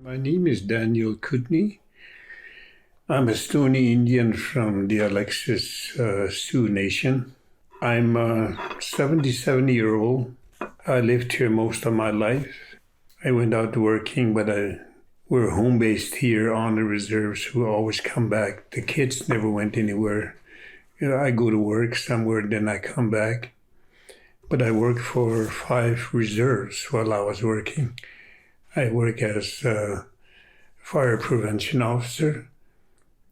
My name is Daniel Kootenay. I'm a Stoney Indian from the Alexis Sioux Nation. I'm a 77-year-old. I lived here most of my life. I went out working, but we're home-based here on the reserves who always come back. The kids never went anywhere. I go to work somewhere, then I come back. But I worked for 5 reserves while I was working. I work as a fire prevention officer.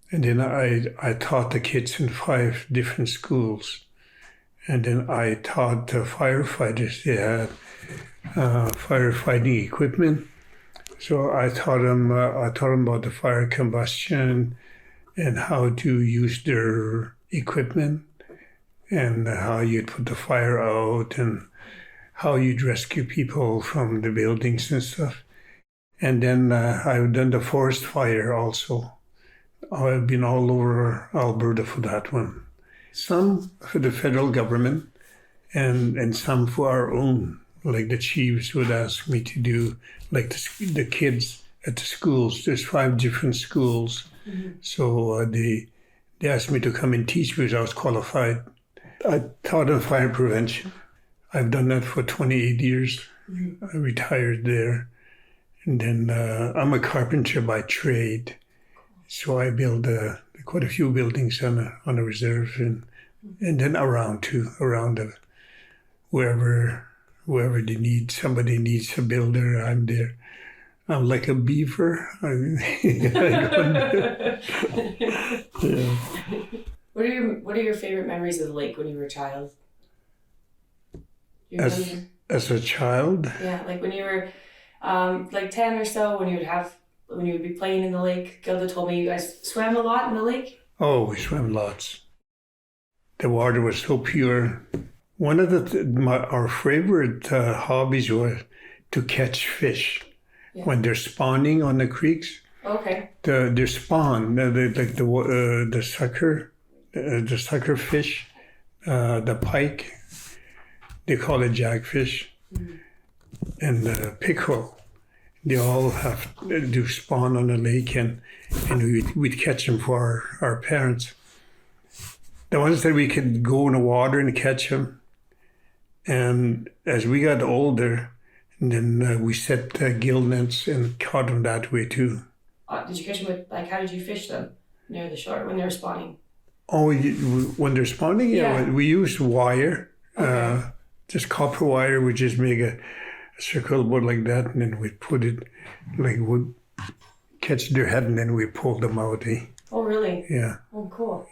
And then I taught the kids in 5 different schools. And then I taught the firefighters. They had firefighting equipment. So I taught them about the fire combustion and how to use their equipment and how you'd put the fire out and how you'd rescue people from the buildings and stuff. And then I've done the forest fire also. I've been all over Alberta for that one. Some for the federal government and some for our own. Like the chiefs would ask me to do, like the kids at the schools. There's 5 different schools. Mm-hmm. So they asked me to come and teach because I was qualified. I taught them fire prevention. I've done that for 28 years. Mm-hmm. I retired there. And then I'm a carpenter by trade. So I build quite a few buildings on a reserve and then around wherever they need. Somebody needs a builder, I'm there. I'm like a beaver. Yeah. What are your favorite memories of the lake when you were a child? As a child? Yeah, like when you were like 10 or so, when you would be playing in the lake. Gilda told me you guys swam a lot in the lake. Oh, we swam lots. The water was so pure. One of our favorite hobbies was to catch fish. Yeah. When they're spawning on the creeks. Okay. Their spawn, the sucker fish, the pike, they call it jackfish, and the pickerel. They all do spawn on the lake, and we'd catch them for our parents. The ones that we could go in the water and catch them. And as we got older, and then we set gill nets and caught them that way too. Did you catch them with, how did you fish them near the shore when they were spawning? Oh, when they're spawning? Yeah. We used wire, okay. Just copper wire. We just make a circle board like that, and then we put it, we'd catch their head, and then we pull them out. Eh? Oh, really? Yeah. Oh, cool.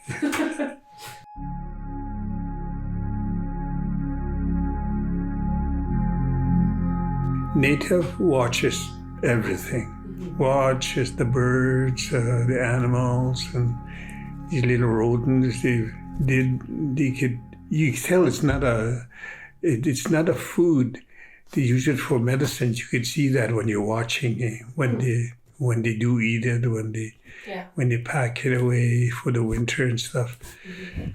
Native watches everything. Mm-hmm. Watches the birds, the animals, and these little rodents. They could. You can tell it's not a food. They use it for medicines. You could see that when you're watching when they do eat it, when they pack it away for the winter and stuff. Mm-hmm.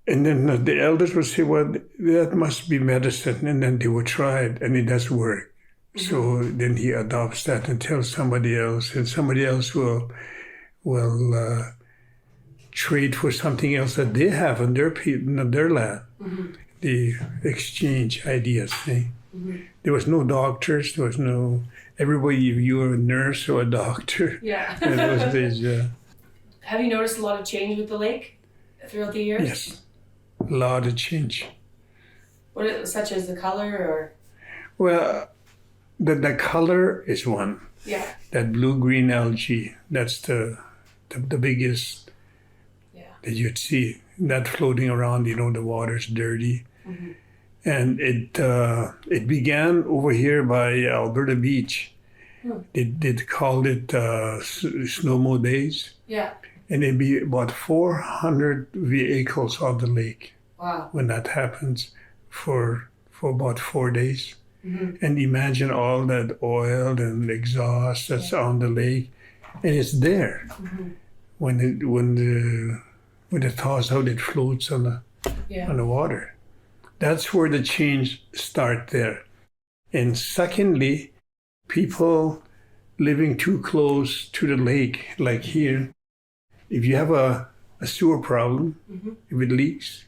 And then the elders would say, well, that must be medicine. And then they would try it, and it does work. Mm-hmm. So then he adopts that and tells somebody else, and somebody else will trade for something else that they have on their land. Mm-hmm. They exchange ideas. Eh? Mm-hmm. There was no doctors. There was no... Everybody, you were a nurse or a doctor. Yeah. In those days, Have you noticed a lot of change with the lake throughout the years? Yes. A lot of change. Such as the color, or? Well, the color is one. Yeah. That blue-green algae, that's the biggest that you'd see. That floating around, the water's dirty. Mm-hmm. And it began over here by Alberta Beach. Hmm. They called it Snow Mo Days. Yeah. And it'd be about 400 vehicles on the lake. Wow. When that happens for about 4 days. Mm-hmm. And imagine all that oil and exhaust that's on the lake. And it's there. Mm-hmm. When it thaws out, it floats on the water. That's where the change starts there. And secondly, people living too close to the lake, like here, if you have a sewer problem, if it leaks,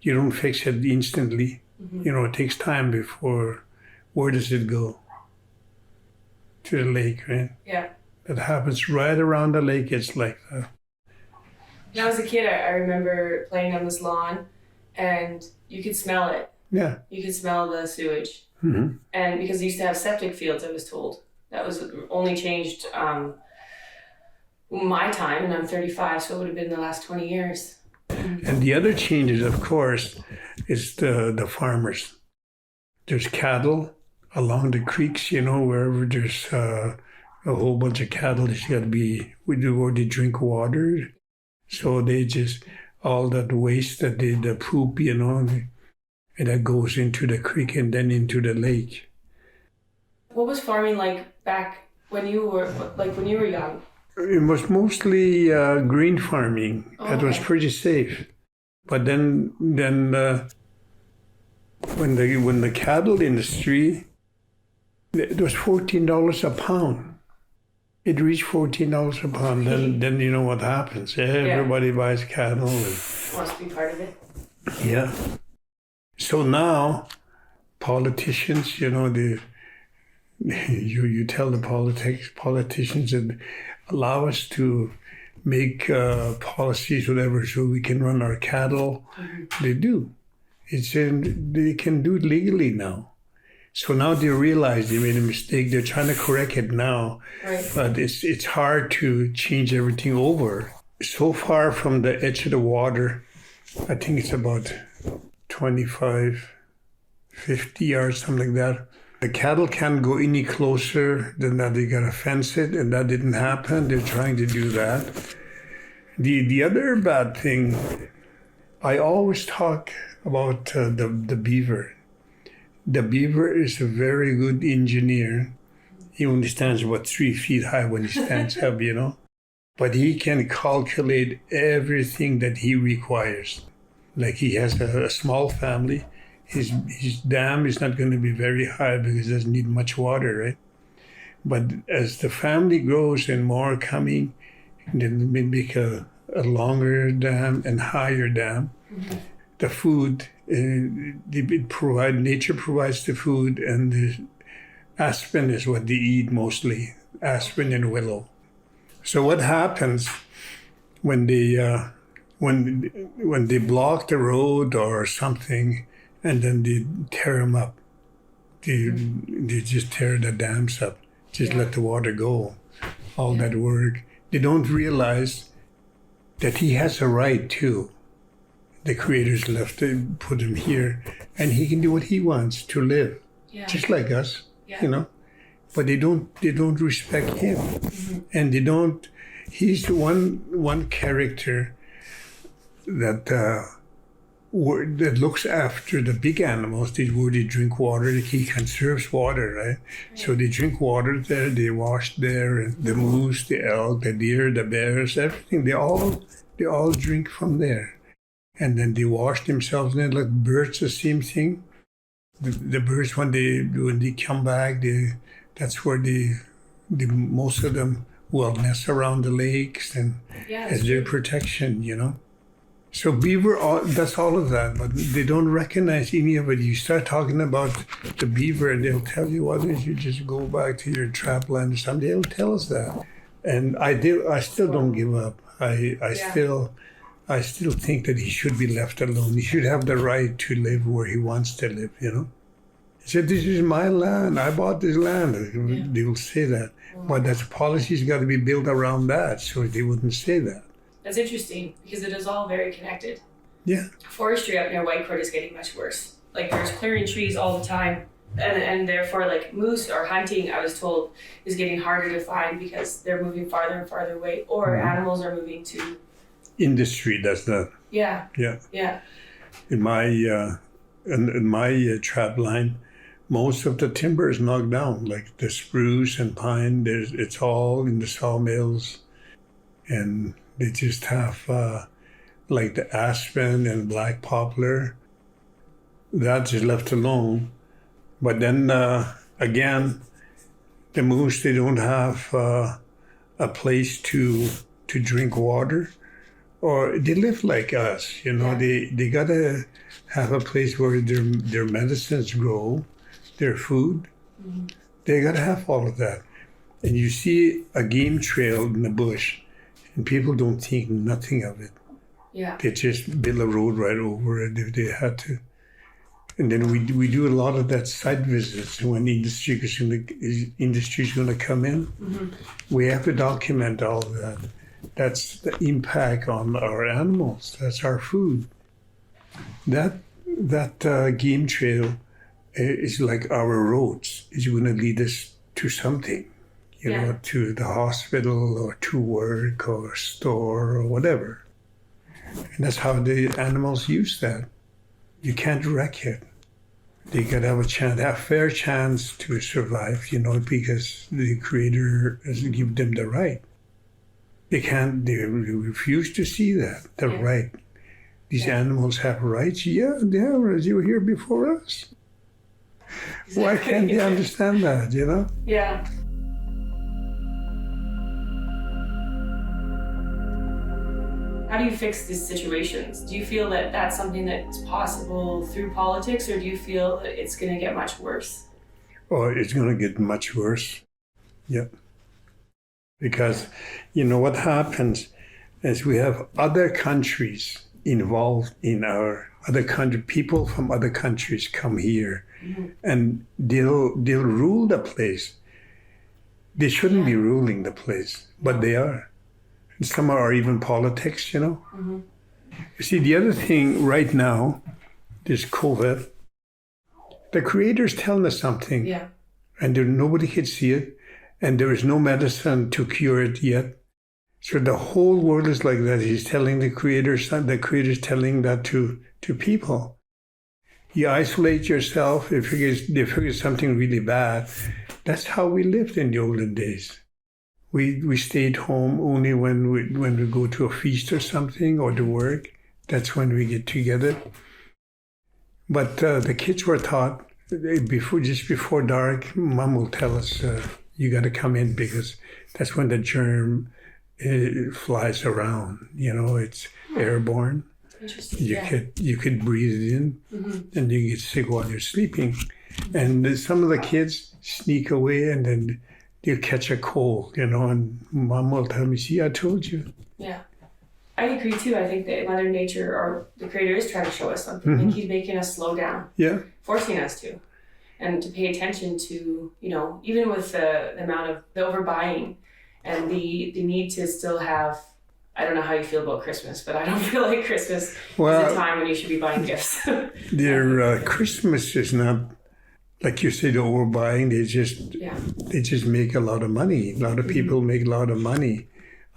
you don't fix it instantly. It takes time before, where does it go? To the lake, right? Yeah. It happens right around the lake. It's like that. When I was a kid, I remember playing on this lawn, and you could smell it. Yeah. You could smell the sewage. Mm-hmm. And because they used to have septic fields, I was told. That was only changed my time, and I'm 35, so it would have been the last 20 years. And the other changes, of course, is the farmers. There's cattle along the creeks, wherever there's a whole bunch of cattle, there's got to be, where they drink water. So they just, all that waste that the poop, and that goes into the creek and then into the lake. What was farming like back when you were young? It was mostly green farming. Oh, that was pretty safe. But then when the cattle industry, it was $14 a pound. It reached $14 a pound. Then you know what happens. Everybody buys cattle. Must be part of it. Yeah. So now, politicians, you tell the politicians that allow us to make policies, whatever, so we can run our cattle. They do. They can do it legally now. So now they realize they made a mistake. They're trying to correct it now, right. But it's hard to change everything over. So far from the edge of the water, I think it's about 25, 50 yards, something like that. The cattle can't go any closer than that. They gotta fence it, and that didn't happen. They're trying to do that. The other bad thing, I always talk about the beaver. The beaver is a very good engineer. He only stands about 3 feet high when he stands up, But he can calculate everything that he requires. Like he has a small family. His dam is not going to be very high because it doesn't need much water, right? But as the family grows and more coming, then we make a longer dam and higher dam. The food, nature provides the food, and the aspen is what they eat mostly, aspen and willow. So what happens when they block the road or something, and then they tear them up? They just tear the dams up, let the water go. All that work. They don't realize that he has a right too. The creators left to put him here, and he can do what he wants to live, just like us, But they don't respect him, and they don't. He's the one character that looks after the big animals. Where they drink water, he conserves water, right? So they drink water there, they wash there, and the moose, the elk, the deer, the bears, everything. They all drink from there. And then they wash themselves in it, like birds, the same thing. The birds, when they come back, that's where most of them will nest around the lakes and as their protection, So beaver, that's all of that, but they don't recognize any of it. You start talking about the beaver, and they'll tell you, why don't you just go back to your trapline or something? They'll tell us that, and I still don't give up. I still think that he should be left alone. He should have the right to live where he wants to live, He said, this is my land. I bought this land. They will say that. But that policy's got to be built around that, so they wouldn't say that. That's interesting, because it is all very connected. Yeah. Forestry up near Whitecourt is getting much worse. Like, there's clearing trees all the time. And therefore, like, moose or hunting, I was told, is getting harder to find because they're moving farther and farther away. Or animals are moving to... Industry does that. Yeah. In my trapline, most of the timber is knocked down, like the spruce and pine. It's all in the sawmills, and they just have like the aspen and black poplar. That's just left alone. But then again, The moose, they don't have a place to drink water, or they live like us. They gotta have a place where their medicines grow, their food. Mm-hmm. They gotta have all of that. And you see a game trail in the bush, and people don't think nothing of it. Yeah. They just build a road right over it if they had to. And then we do a lot of that site visits when industry is going to come in. Mm-hmm. We have to document all of that. That's the impact on our animals. That's our food. That game trail is like our roads. It's going to lead us to something, to the hospital or to work or store or whatever. And that's how the animals use that. You can't wreck it. They got to have a fair chance to survive, because the Creator has given them the right. They refuse to see that, the right. These animals have rights. Yeah, they have rights. You were here before us. Exactly. Why can't they understand that, Yeah. How do you fix these situations? Do you feel that that's something that's possible through politics, or do you feel that it's going to get much worse? Oh, it's going to get much worse. Yeah. Because, what happens is we have other countries involved in our other country. People from other countries come here, mm-hmm. and they'll rule the place. They shouldn't be ruling the place, but they are. Some are even politics, Mm-hmm. You see, the other thing right now, this COVID, the Creator's telling us something, and nobody can see it, and there is no medicine to cure it yet. So the whole world is like that. He's telling the Creator's telling that to people. You isolate yourself if they figure something really bad. That's how we lived in the olden days. We stayed home only when we go to a feast or something or to work. That's when we get together. But the kids were taught just before dark. Mom will tell us you got to come in because that's when the germ flies around. It's airborne. Interesting. You could breathe it in, mm-hmm. and you get sick while you're sleeping. And some of the kids sneak away and then you catch a cold, and Mom will tell me, see, I told you. Yeah. I agree too. I think that Mother Nature or the Creator is trying to show us something. Mm-hmm. Like He's making us slow down. Yeah. Forcing us to. And to pay attention to, even with the amount of the overbuying and the need to still have, I don't know how you feel about Christmas, but I don't feel like Christmas is a time when you should be buying gifts. Christmas is not, like you say, the overbuying. They just make a lot of money. A lot of people make a lot of money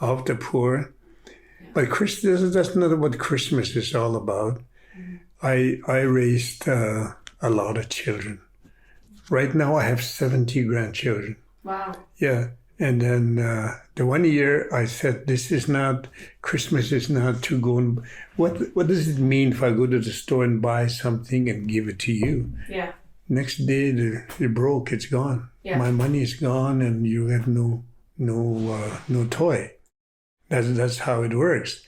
off the poor. Yeah. But that's not what Christmas is all about. Mm-hmm. I raised a lot of children. Right now I have 70 grandchildren. Wow. Yeah. And then the one year I said, Christmas is not to go and, what does it mean if I go to the store and buy something and give it to you? Yeah. Next day, they're broke. It's gone. Yeah. My money is gone, and you have no toy. That's how it works.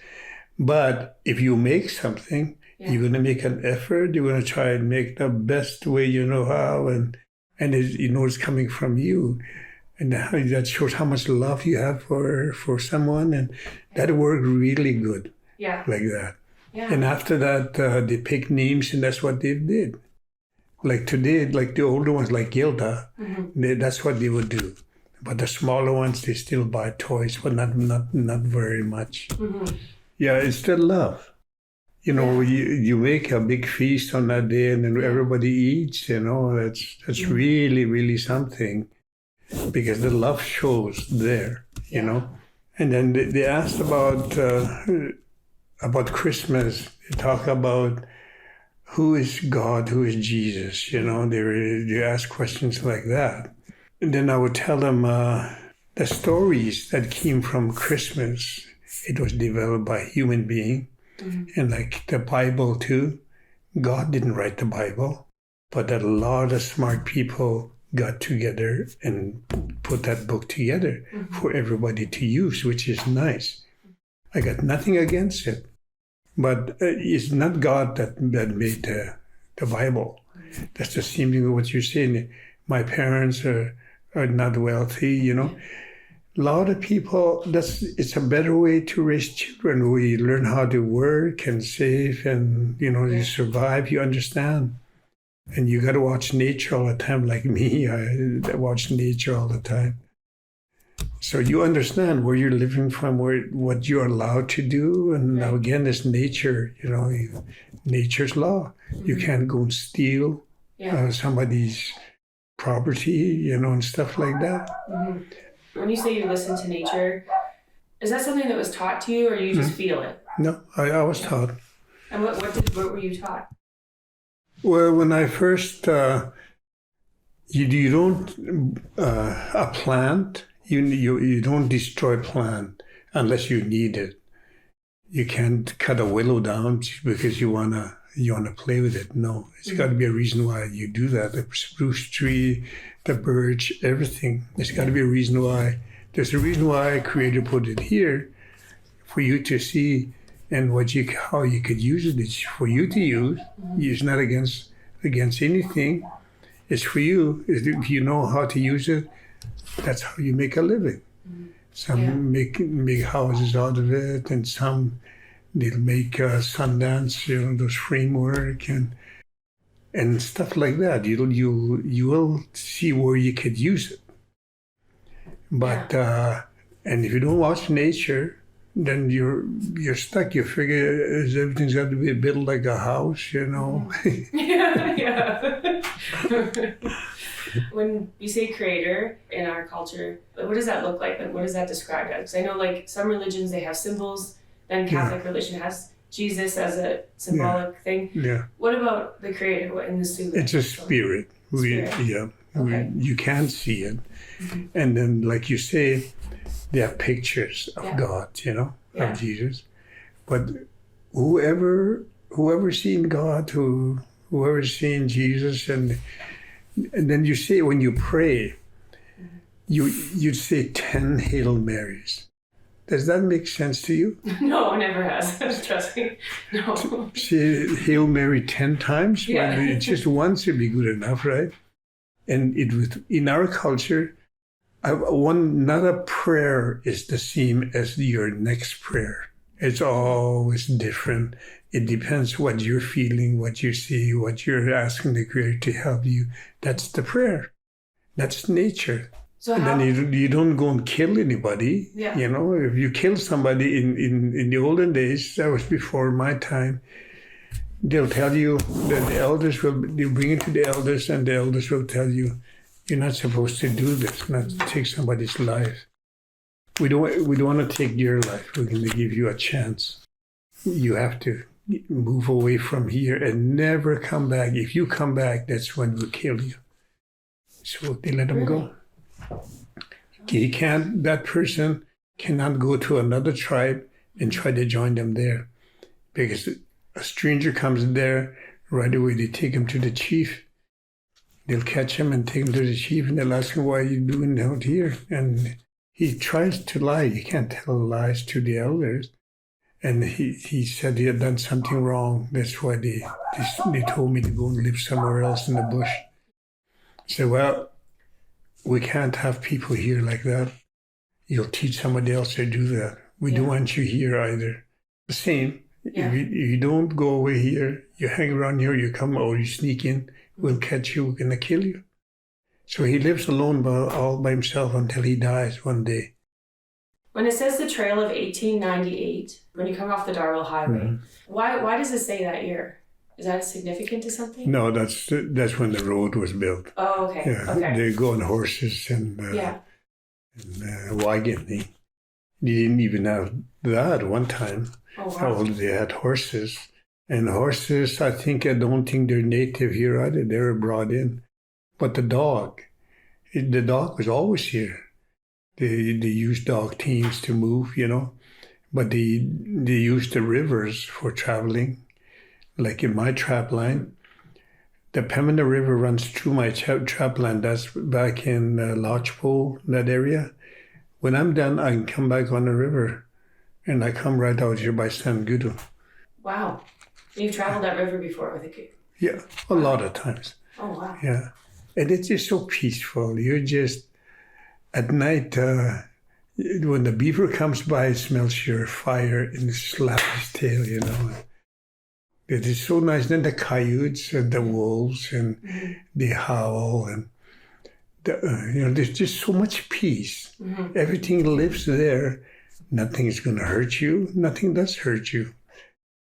But if you make something, you're going to make an effort. You're going to try and make the best way you know how, and it's coming from you, and that shows how much love you have for someone, and that worked really good. Yeah. Like that. Yeah. And after that, they picked names, and that's what they did. Like today, like the older ones, like Gilda, mm-hmm. That's what they would do. But the smaller ones, they still buy toys, but not very much. Mm-hmm. Yeah, it's still love. You make a big feast on that day, and then everybody eats. That's really, really something, because the love shows there. And then they asked about Christmas. They talk about, who is God? Who is Jesus? They ask questions like that. And then I would tell them the stories that came from Christmas. It was developed by a human being. Mm-hmm. And like the Bible too. God didn't write the Bible, but a lot of smart people got together and put that book together for everybody to use, which is nice. I got nothing against it. But it's not God that made the Bible. That's the same thing with what you're saying. My parents are not wealthy, you know. A lot of people, it's a better way to raise children. We learn how to work and save and, you know, you survive, you understand. And you got to watch nature all the time, like me. I watch nature all the time. So you understand where you're living from, what you're allowed to do. And now again, it's nature, you know, nature's law. You can't go and steal somebody's property, you know, and stuff like that. When you say you listen to nature, is that something that was taught to you or you just feel it? No, I was taught. And what were you taught? Well, when I first, you don't, a plant, you don't destroy a plant unless you need it. You can't cut a willow down because you wanna play with it. No, it's got to be a reason why you do that. The spruce tree, the birch, everything. There's got to be a reason why. There's a reason why Creator put it here for you to see, and how you could use it. It's for you to use. It's not against anything. It's for you. If you know how to use it, that's how you make a living. Some make houses out of it, and some they'll make Sundance, you know, those framework and stuff like that. You will see where you could use it. But and if you don't watch nature, then you're stuck. You figure everything's got to be built like a house, you know. When you say Creator in our culture, what does that look like? Like, what does that describe as? Because I know, like, some religions, they have symbols. Then Catholic religion has Jesus as a symbolic thing. Yeah. What about the Creator in the Sioux? It's a spirit. You can't see it. And then, like you say, they have pictures of God, you know, of Jesus. But whoever seen God, whoever's seen Jesus, and then you say, when you pray, you'd say 10 Hail Marys. Does that make sense to you? No, it never has. Trust me. No. Say Hail Mary 10 times? Yeah. Well, just once would be good enough, right? And in our culture, not a prayer is the same as your next prayer. It's always different. It depends what you're feeling, what you see, what you're asking the Creator to help you. That's the prayer. That's nature. So and then you don't go and kill anybody. Yeah. You know, if you kill somebody in the olden days, that was before my time, they'll tell you that they'll bring it to the elders, and the elders will tell you, you're not supposed to do this, not to take somebody's life. We don't want to take your life. We're going to give you a chance. You have to move away from here and never come back. If you come back, that's when we'll kill you. So they let him go. That person cannot go to another tribe and try to join them there. Because a stranger comes there, right away they take him to the chief. They'll catch him and take him to the chief, and they'll ask him, why are you doing out here? And he tries to lie. He can't tell lies to the elders. And he said he had done something wrong. That's why they told me to go and live somewhere else in the bush. I said, well, we can't have people here like that. You'll teach somebody else to do that. We don't want you here either. The same. Yeah. If you don't go away here, you hang around here, you come or you sneak in, we'll catch you, we're going to kill you. So he lives alone all by himself until he dies one day. When it says the trail of 1898, when you come off the Darwell Highway, why does it say that year? Is that significant to something? No, that's when the road was built. Oh, okay. Yeah, okay. They go on horses and wagon. They didn't even have that one time. Oh, wow. They had horses. And horses, I don't think they're native here either. They were brought in. But the dog was always here. They used dog teams to move, you know. But they used the rivers for traveling. Like in my Trapline, The Pembina River runs through my trapline. That's back in Lodgepole, that area. When I'm done, I can come back on the river, and I come right out here by San Gudo. Wow. You've traveled that river before with a kid? Yeah, a lot of times. Oh, wow. Yeah. And it's just so peaceful. You're just, at night, when the beaver comes by, it smells your fire and slaps his tail, you know. It is so nice. Then the coyotes and the wolves and they howl and there's just so much peace. Everything lives there. Nothing is going to hurt you. Nothing does hurt you.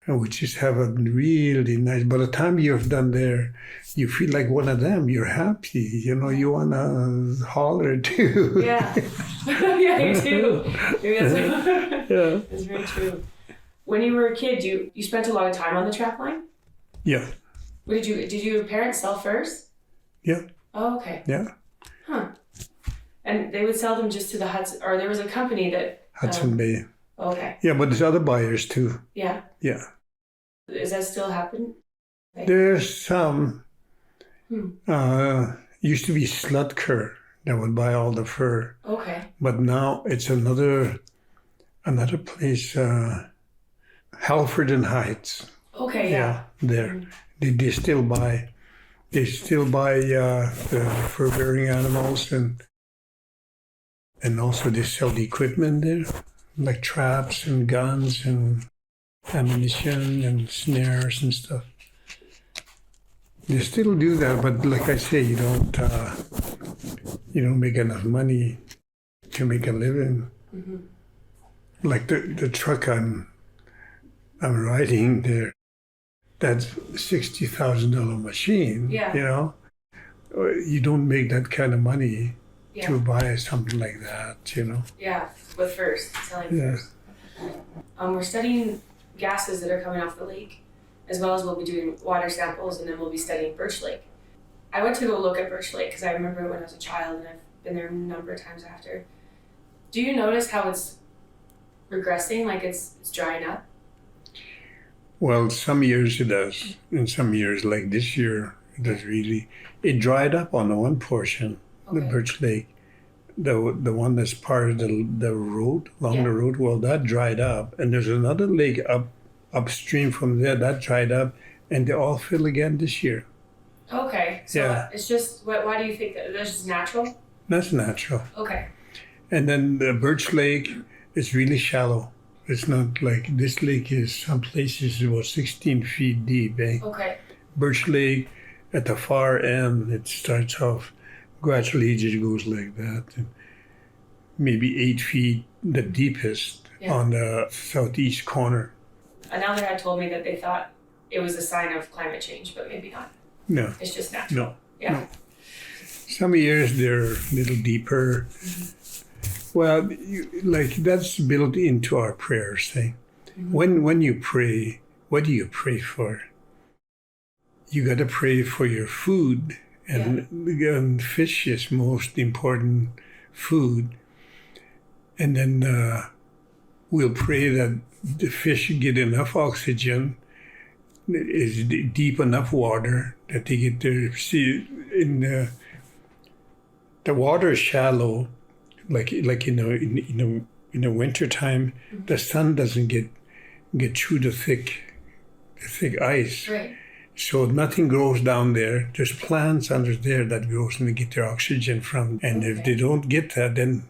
And we just have a really nice. By the time you're done there, you feel like one of them. You're happy. You know, you want to holler too. Yeah. Yeah, you do. Maybe that's Yeah. That's very true. When you were a kid, you spent a lot of time on the trapline? Yeah. What did your parents sell furs? Yeah. Oh, okay. Yeah. Huh. And they would sell them just to the Hudson, or there was a company that... Hudson Bay. Okay. Yeah, but there's other buyers too. Yeah. Yeah. Does that still happen? There's some... used to be Slutker that would buy all the fur. Okay. But now it's another place... Halford and Heights. Okay, yeah. There. They still buy the fur-bearing animals and also they sell the equipment there, like traps and guns and ammunition and snares and stuff. They still do that, but like I say, you don't make enough money to make a living. Like the truck I'm riding there, that's $60,000 machine. Yeah. You know, you don't make that kind of money Yeah. to buy something like that. You know. Yeah, with furs, selling Yeah. furs. We're studying gases that are coming off the lake, as well as we'll be doing water samples, and then we'll be studying Birch Lake. I went to go look at Birch Lake because I remember when I was a child, and I've been there a number of times after. Do you notice how it's regressing, like it's drying up? Well, some years it does, and some years, like this year, it does really. It dried up on the one portion, the Birch Lake, the one that's part of the road, along the road. Well, that dried up, and there's another lake upstream from there that dried up, and they all fill again this year. Okay, so it's just, why do you think that's just natural? That's natural. Okay. And then the Birch Lake is really shallow. It's not like this lake is, some places about 16 feet deep, eh? Okay. Birch Lake, at the far end, it starts off, gradually just goes like that. And maybe 8 feet, the deepest, on the southeast corner. Another had told me that they thought it was a sign of climate change, but maybe not. No. It's just natural. No. Yeah. No. Some years they're a little deeper. Well, like that's built into our prayers. Eh? When you pray, what do you pray for? You got to pray for your food, and fish is most important food. And then we'll pray that the fish get enough oxygen, is deep enough water that they get their the water is shallow. Like in the winter time, the sun doesn't get through the thick ice. Right. So nothing grows down there. There's plants under there that grows and they get their oxygen from. And if they don't get that, then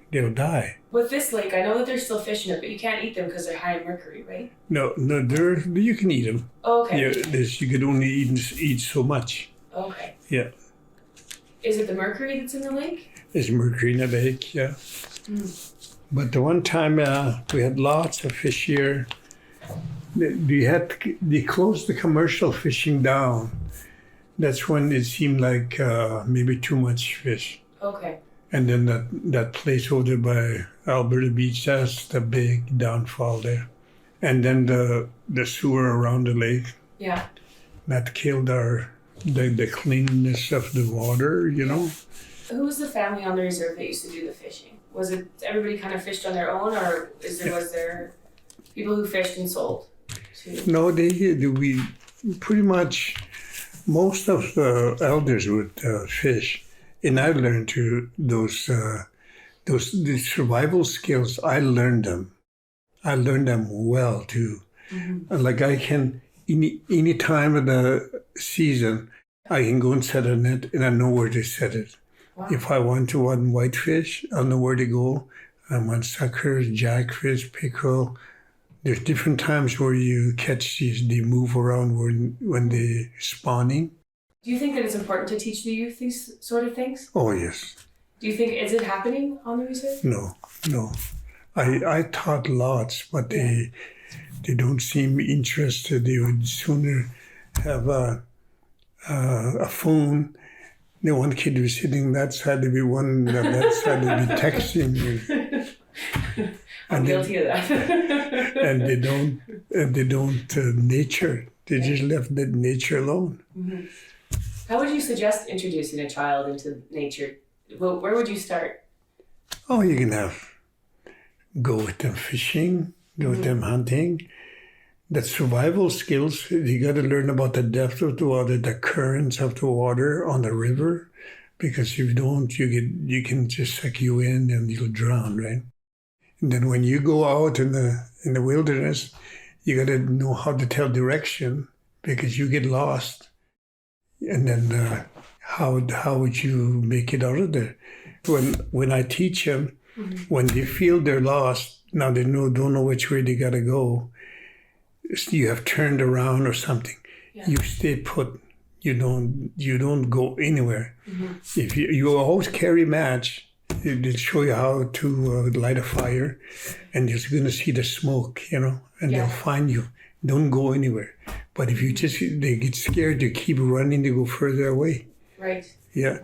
they'll die. With this lake, I know that there's still fish in it, but you can't eat them because they're high in mercury, right? No, you can eat them. Oh, okay. Yeah, you can only eat so much. Okay. Yeah. Is it the mercury that's in the lake? There's mercury in the lake, yeah. But the one time we had lots of fish here. They closed the commercial fishing down. That's when it seemed like maybe too much fish. Okay. And then that place over there by Alberta Beach, that's the big downfall there. And then the sewer around the lake. Yeah. That killed the cleanness of the water, you know. Who was the family on the reserve that used to do the fishing? Was it everybody kind of fished on their own, or was there people who fished and sold too? No, we pretty much Most of the elders would fish, and I learned the survival skills. I learned them. I learned them well too. Like I can any time of the season, I can go and set a net, and I know where to set it. Wow. If I want to want whitefish, I'll know where to go. I want suckers, jackfish, pickerel. There's different times where you catch these. They move around when they're spawning. Do you think that it's important to teach the youth these sort of things? Oh yes. Do you think, is it happening on the reserve? No. I taught lots, but they don't seem interested. They would sooner have a phone. The one kid was sitting that side, there'd be one on that side, they'd be texting you. I'm guilty of that. and they don't nature. They just left that nature alone. Mm-hmm. How would you suggest introducing a child into nature? Well, where would you start? Oh, you can go with them fishing, go with them hunting. The survival skills, you got to learn about the depth of the water, the currents of the water on the river, because if you don't, you can just suck you in and you'll drown, right? And then when you go out in the wilderness, you got to know how to tell direction because you get lost. And then how would you make it out of there? When I teach them, when they feel they're lost, now they don't know which way they got to go. You have turned around or something. Yeah. You stay put. You don't go anywhere. If you always carry a match, they'll show you how to light a fire, and you're going to see the smoke, and they'll find you. Don't go anywhere. But if they get scared, they keep running, they go further away. Right. Yeah,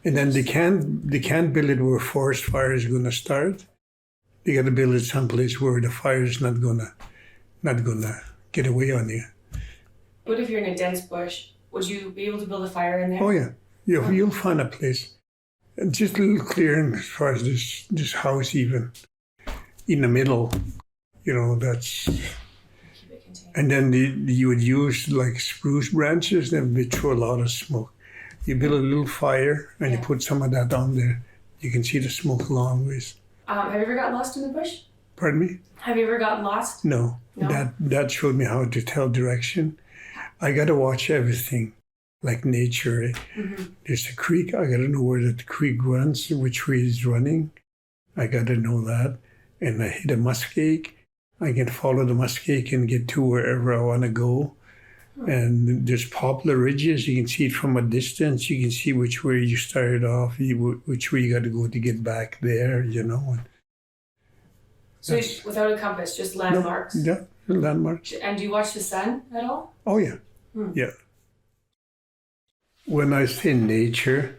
and then they can't build it where forest fire is going to start. They got to build it someplace where the fire is not gonna get away on you. What if you're in a dense bush? Would you be able to build a fire in there? Oh yeah, you'll find a place. And just a little clearing as far as this house even in the middle, that's. Keep it contained. And then you would use like spruce branches, and they throw a lot of smoke. You build a little fire and you put some of that on there. You can see the smoke a long ways. Have you ever got lost in the bush? Pardon me? Have you ever gotten lost? No. That showed me how to tell direction. I got to watch everything, like nature. There's a creek. I got to know where the creek runs, which way it's running. I got to know that. And I hit a muskeg. I can follow the muskeg and get to wherever I want to go. And there's poplar ridges. You can see it from a distance. You can see which way you started off, which way you got to go to get back there, So without a compass, just landmarks? No, yeah, landmarks. And do you watch the sun at all? Oh, yeah. Yeah. When I say nature,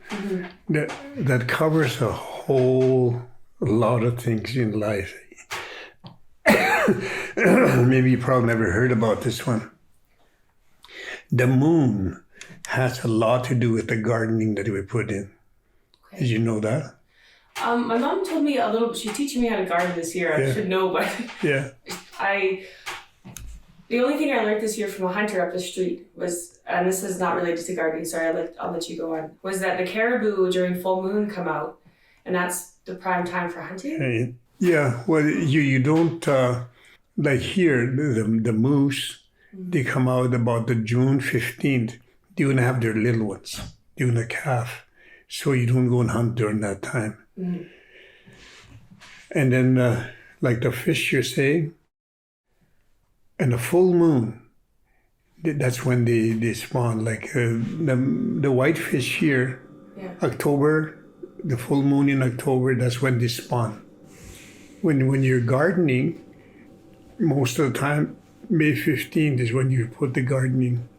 that covers a whole lot of things in life. Maybe you probably never heard about this one. The moon has a lot to do with the gardening that we put in. Okay. Did you know that? My mom told me a little. She's teaching me how to garden this year. I should know, but the only thing I learned this year from a hunter up the street was, and this is not related to gardening. Sorry, I'll let you go on. Was that the caribou during full moon come out, and that's the prime time for hunting. Yeah, well, you don't like here the moose. They come out about the June 15th. They're gonna have their little ones. They're gonna calf, so you don't go and hunt during that time. And then, like the fish you're saying, and the full moon, that's when they spawn. Like the whitefish here, October, the full moon in October, that's when they spawn. When you're gardening, most of the time, May 15th is when you put the gardening.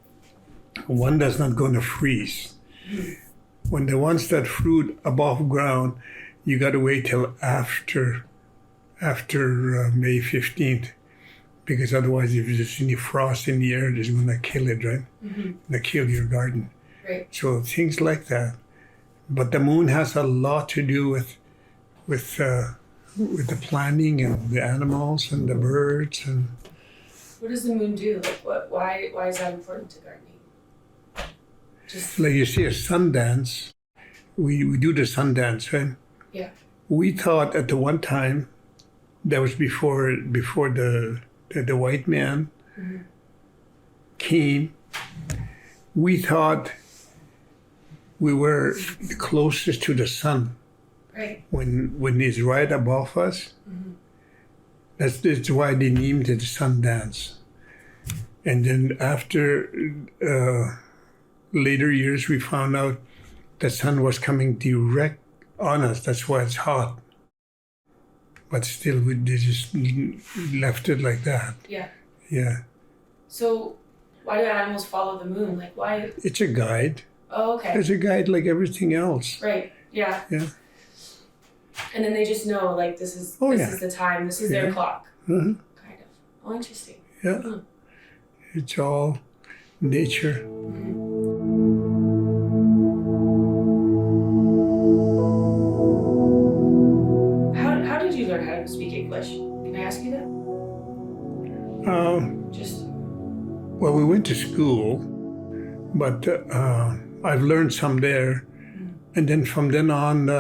One that's not going to freeze. When the ones that fruit above ground, you got to wait till after May 15th, because otherwise, if there's any frost in the air, it's going to kill it, right? They kill your garden. Right. So things like that. But the moon has a lot to do with the planting and the animals and the birds and. What does the moon do? Like, why is that important to gardening? Just Like you see a Sundance, we do the Sundance, right? yeah. We thought at the one time, that was before the white man came, we thought we were the closest to the sun. Right. When he's right above us, that's why they named it Sundance. And then after later years, we found out the sun was coming direct on us. That's why it's hot. But still, they just left it like that. Yeah. Yeah. So why do animals follow the moon? Like why? It's a guide. Oh, okay. It's a guide like everything else. Right. Yeah. Yeah. And then they just know like this is the time. This is their clock. Uh-huh. Kind of. Oh, interesting. Yeah. It's all nature. How did you learn how to speak English? Can I ask you that? Just Well, we went to school, but I've learned some there. And then from then on,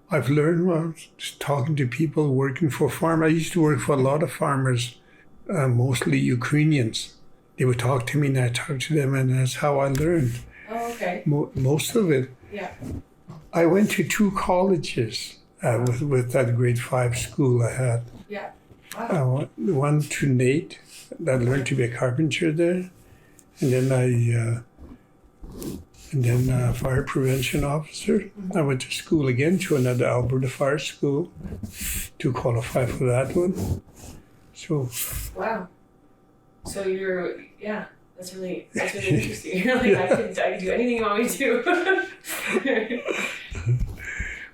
I've learned just talking to people, working for farmers. I used to work for a lot of farmers, mostly Ukrainians. They would talk to me and I talked to them, and that's how I learned. oh, okay. Most of it. Yeah. I went to 2 colleges with that grade 5 school I had. Yeah. Wow. One to Nate, I learned to be a carpenter there, and then fire prevention officer. I went to school again to another Alberta fire school to qualify for that one. So Wow. So that's really interesting. You're like, I could do anything you want me to.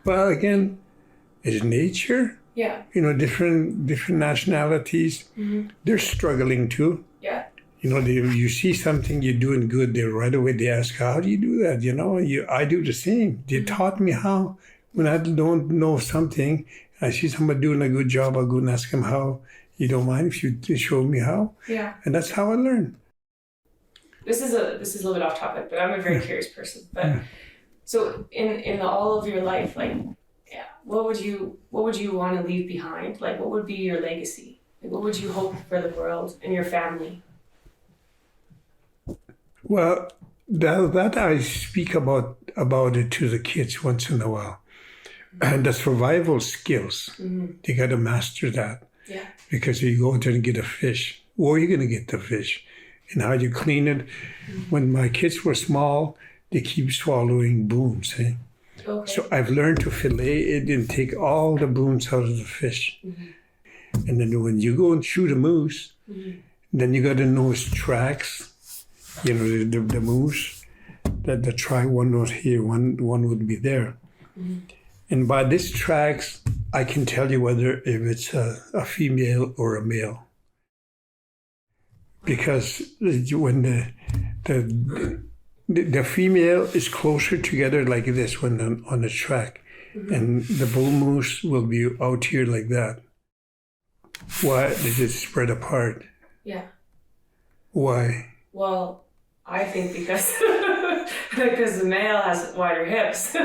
well, again, it's nature. Yeah. Different nationalities. They're struggling too. Yeah. You see something you're doing good, right away they ask, how do you do that? I do the same. They taught me how. When I don't know something, I see somebody doing a good job, I'll go and ask them how. You don't mind if you show me how? Yeah. And that's how I learn. This is a little bit off topic, but I'm a very curious person. But so in all of your life, like, yeah, what would you want to leave behind? Like, what would be your legacy? Like, what would you hope for the world and your family? Well, that I speak about it to the kids once in a while. And the survival skills, they got to master that. Yeah. Because you go out there and get a fish, where are you going to get the fish? And how you clean it. When my kids were small, they keep swallowing bones. Eh? Okay. So I've learned to fillet it and take all the bones out of the fish. And then when you go and shoot a moose, then you got to know its tracks. The moose, that the track, one was here, one would be there. And by these tracks, I can tell you whether if it's a female or a male. Because when the female is closer together like this when on the track, and the bull moose will be out here like that. Why does it spread apart? Yeah. Why? Well, I think because the male has wider hips. I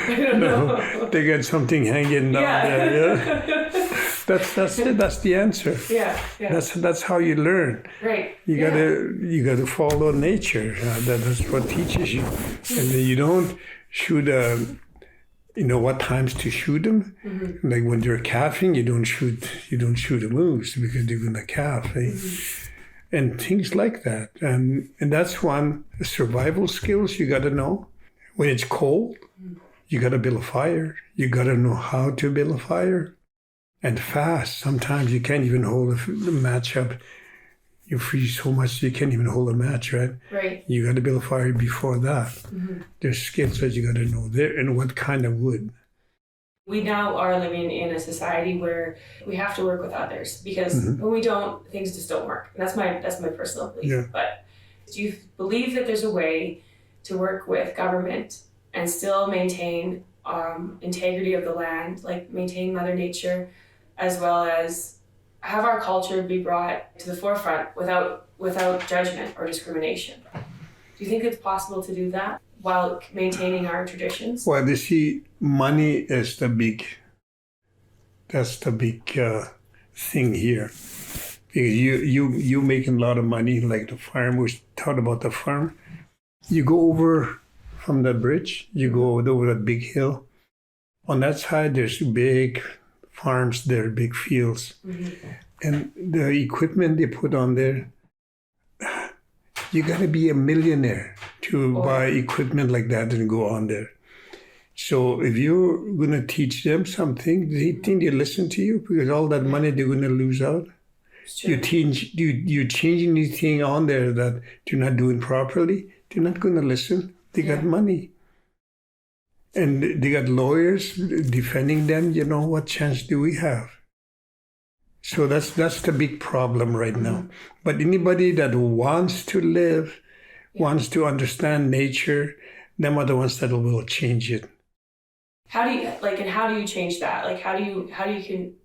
don't know. They got something hanging down there. Yeah. That's it. That's the answer. Yeah. That's how you learn. Right. You gotta follow nature. That's what teaches you. And then you don't shoot what times to shoot them. Like when they're calving, you don't shoot a moose because they're gonna calf. Eh? And things like that. And that's one survival skills you gotta know. When it's cold, you gotta build a fire. You gotta know how to build a fire. And fast. Sometimes you can't even hold the match up. You freeze so much you can't even hold a match, right? Right. You got to build a fire before that. There's skills that you got to know there, and what kind of wood. We now are living in a society where we have to work with others because when we don't, things just don't work. And that's my personal belief. Yeah. But do you believe that there's a way to work with government and still maintain integrity of the land, like maintain Mother Nature, as well as have our culture be brought to the forefront without judgment or discrimination. Do you think it's possible to do that while maintaining our traditions? Well, you see, money is that's the big thing here. Because you making a lot of money, like the farm, we thought about the farm. You go over from the bridge, you go over that big hill. On that side, there's big farms there, big fields. Mm-hmm. And the equipment they put on there, you got to be a millionaire to buy equipment like that and go on there. So if you're going to teach them something, they think they listen to you because all that money they're going to lose out. You change anything on there that you're not doing properly, they're not going to listen. They got money. And they got lawyers defending them. You know, what chance do we have? So that's the big problem right now. But anybody that wants to live, wants to understand nature, them are the ones that will change it. How do you change that? Like, how do you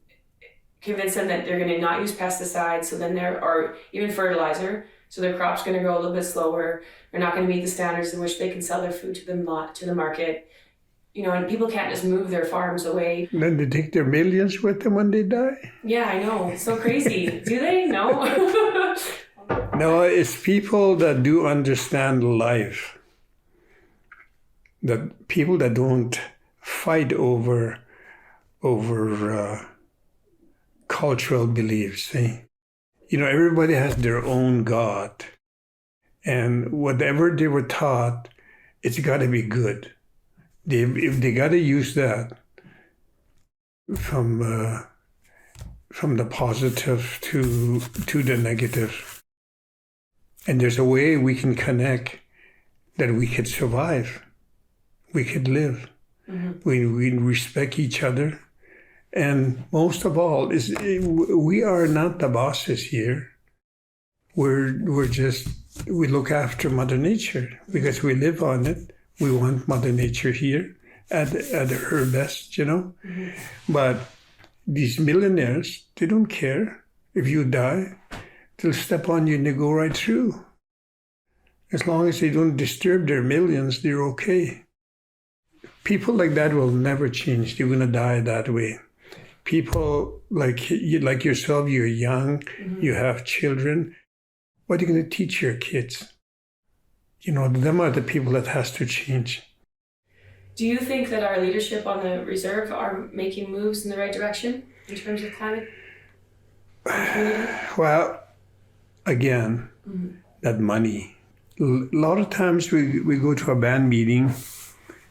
convince them that they're going to not use pesticides, so then or even fertilizer, so their crop's going to grow a little bit slower. They're not going to meet the standards in which they can sell their food to the market. You know, and people can't just move their farms away. And then they take their millions with them when they die. Yeah, I know. It's so crazy. Do they? No. No, it's people that do understand life. That people that don't fight over cultural beliefs. You know, everybody has their own God. And whatever they were taught, it's got to be good. If they got to use that from the positive to the negative. And there's a way we can connect that we could survive. We could live. Mm-hmm. We respect each other. And most of all, we are not the bosses here. We look after Mother Nature because we live on it. We want Mother Nature here at her best, you know. Mm-hmm. But these millionaires, they don't care. If you die, they'll step on you and they go right through. As long as they don't disturb their millions, they're okay. People like that will never change. They're going to die that way. People like yourself, you're young, mm-hmm. you have children. What are you going to teach your kids? You know, them are the people that has to change. Do you think that our leadership on the reserve are making moves in the right direction in terms of climate? Well, again, mm-hmm. that money. A lot of times we go to a band meeting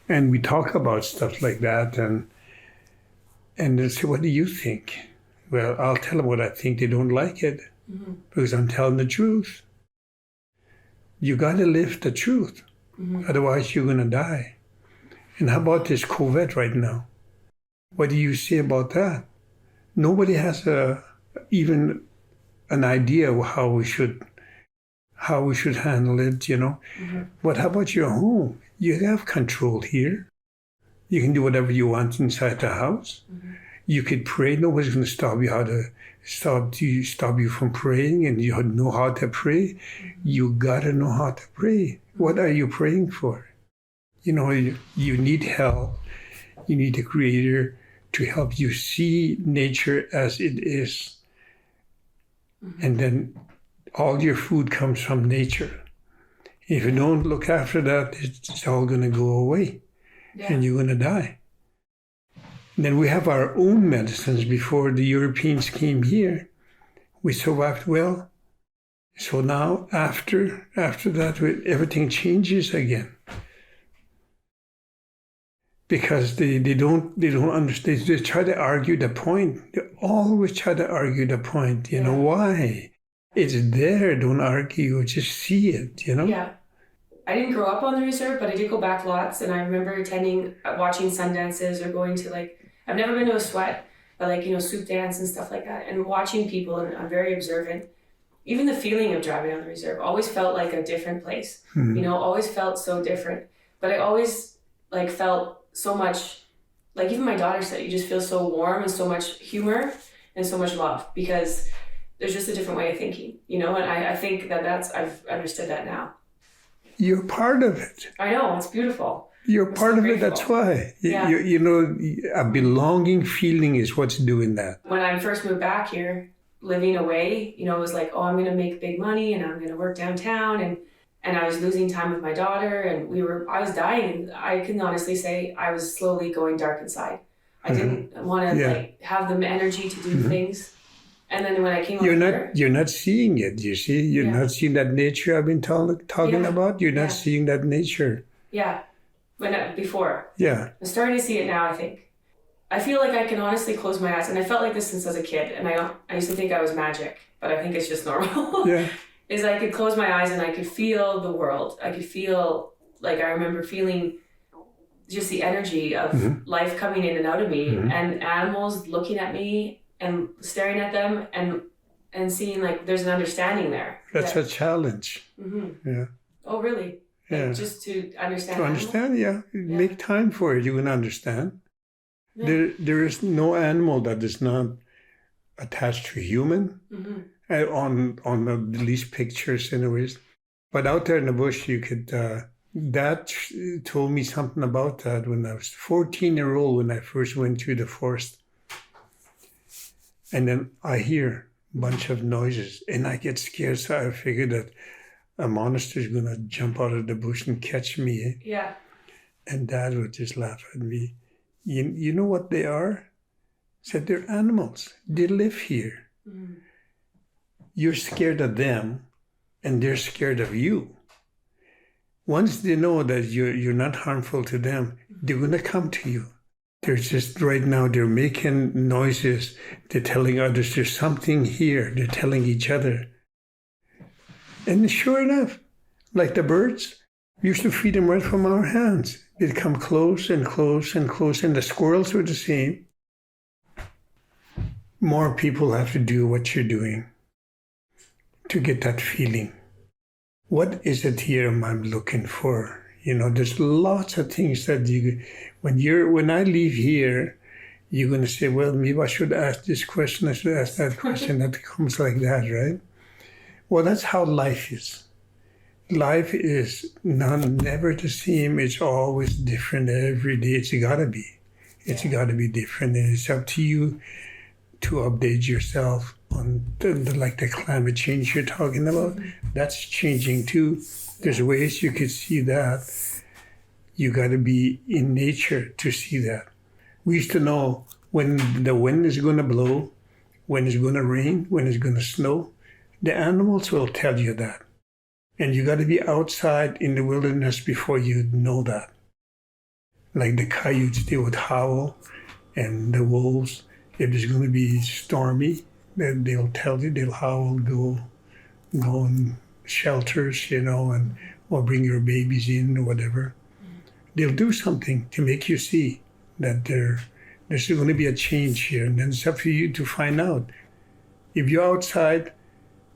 and we talk about stuff like that and they'll say, what do you think? Well, I'll tell them what I think. They don't like it mm-hmm. because I'm telling the truth. You got to live the truth. Mm-hmm. Otherwise, you're going to die. And how about this COVID right now? What do you say about that? Nobody has even an idea of how we should handle it, you know. Mm-hmm. But how about your home? You have control here. You can do whatever you want inside the house. Mm-hmm. You could pray. Nobody's going to stop you from praying, and you know how to pray. Mm-hmm. You got to know how to pray. Mm-hmm. What are you praying for? You know, you need help. You need a creator to help you see nature as it is. Mm-hmm. And then all your food comes from nature. If you don't look after that, it's all going to go away. Yeah. And you're going to die. And then we have our own medicines before the Europeans came here. We survived well. So now, after that, everything changes again. Because they don't understand. They try to argue the point. They always try to argue the point. You know, why? It's there. Don't argue. Just see it, you know? Yeah. I didn't grow up on the reserve, but I did go back lots. And I remember watching sun dances or going to I've never been to a sweat, but soup dance and stuff like that. And watching people, and I'm very observant. Even the feeling of driving on the reserve always felt like a different place. Mm-hmm. Always felt so different. But I always felt so much, even my daughter said, you just feel so warm and so much humor and so much love, because there's just a different way of thinking, you know, and I think I've understood that now. You're part of it. I know, it's beautiful. You're I'm part so of it, grateful. that's why. Yeah. You know, a belonging feeling is what's doing that. When I first moved back here, living away, you know, it was like, oh, I'm going to make big money and I'm going to work downtown. And I was losing time with my daughter, and I was dying. I can honestly say I was slowly going dark inside. I didn't want to like have the energy to do things. And then when I came you're not seeing it, you see? You're not seeing that nature I've been talking about. You're not seeing that nature. Yeah. Before. Yeah. I'm starting to see it now, I think. I feel like I can honestly close my eyes, and I felt like this since I was a kid, and I used to think I was magic, but I think it's just normal. Yeah. Is I could close my eyes and I could feel the world. I could feel, like, I remember feeling just the energy of life coming in and out of me, and animals looking at me and staring at them, and seeing like there's an understanding there. That's a challenge. Yeah. Oh, really? Yeah. Like, just to understand. To understand, make time for it. You can understand. Yeah. There is no animal that is not attached to human. On these pictures, anyways. But out there in the bush, you could. That told me something about that when I was 14-year-old, when I first went through the forest. And then I hear a bunch of noises, and I get scared. So I figured that a monster is gonna jump out of the bush and catch me. Eh? Yeah. And Dad would just laugh at me. You know what they are? I said, they're animals. They live here. You're scared of them, and they're scared of you. Once they know that you're not harmful to them, they're going to come to you. They're just, right now, they're making noises. They're telling others there's something here. They're telling each other. And sure enough, like the birds, we used to feed them right from our hands. They'd come close and close and close, and the squirrels were the same. More people have to do what you're doing to get that feeling. What is it here I'm looking for? You know, there's lots of things that when I leave here, you're going to say, well, maybe I should ask this question, I should ask that question. That comes like that, right? Well, that's how life is. Life is never the same. It's always different every day. It's got to be. It's got to be different. And it's up to you to update yourself on the climate change you're talking about. That's changing too. There's ways you could see that. You got to be in nature to see that. We used to know when the wind is going to blow, when it's going to rain, when it's going to snow. The animals will tell you that. And you got to be outside in the wilderness before you know that. Like the coyotes, they would howl, and the wolves, if it's going to be stormy, then they'll tell you, they'll howl, go in shelters, you know, or bring your babies in or whatever. They'll do something to make you see that there's going to be a change here, and then it's up to you to find out. If you're outside,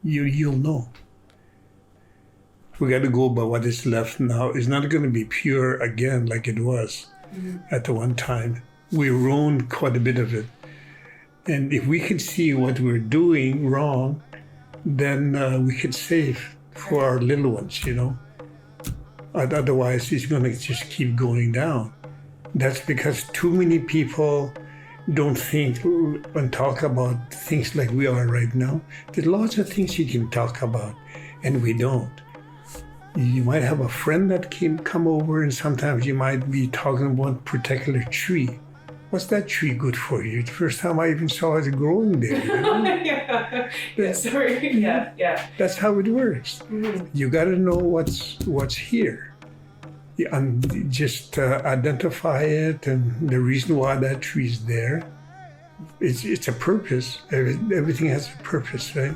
you'll know. We got to go by what is left now. It's not going to be pure again like it was at the one time. We ruined quite a bit of it. And if we could see what we're doing wrong, then we could save for our little ones, you know. Otherwise, it's going to just keep going down. That's because too many people don't think and talk about things like we are right now. There's lots of things you can talk about, and we don't. You might have a friend that can come over, and sometimes you might be talking about a particular tree. What's that tree good for you? It's the first time I even saw it growing there. You know? Yeah. That's how it works. You got to know what's here, and just identify it and the reason why that tree is there. It's a purpose. Everything has a purpose, right?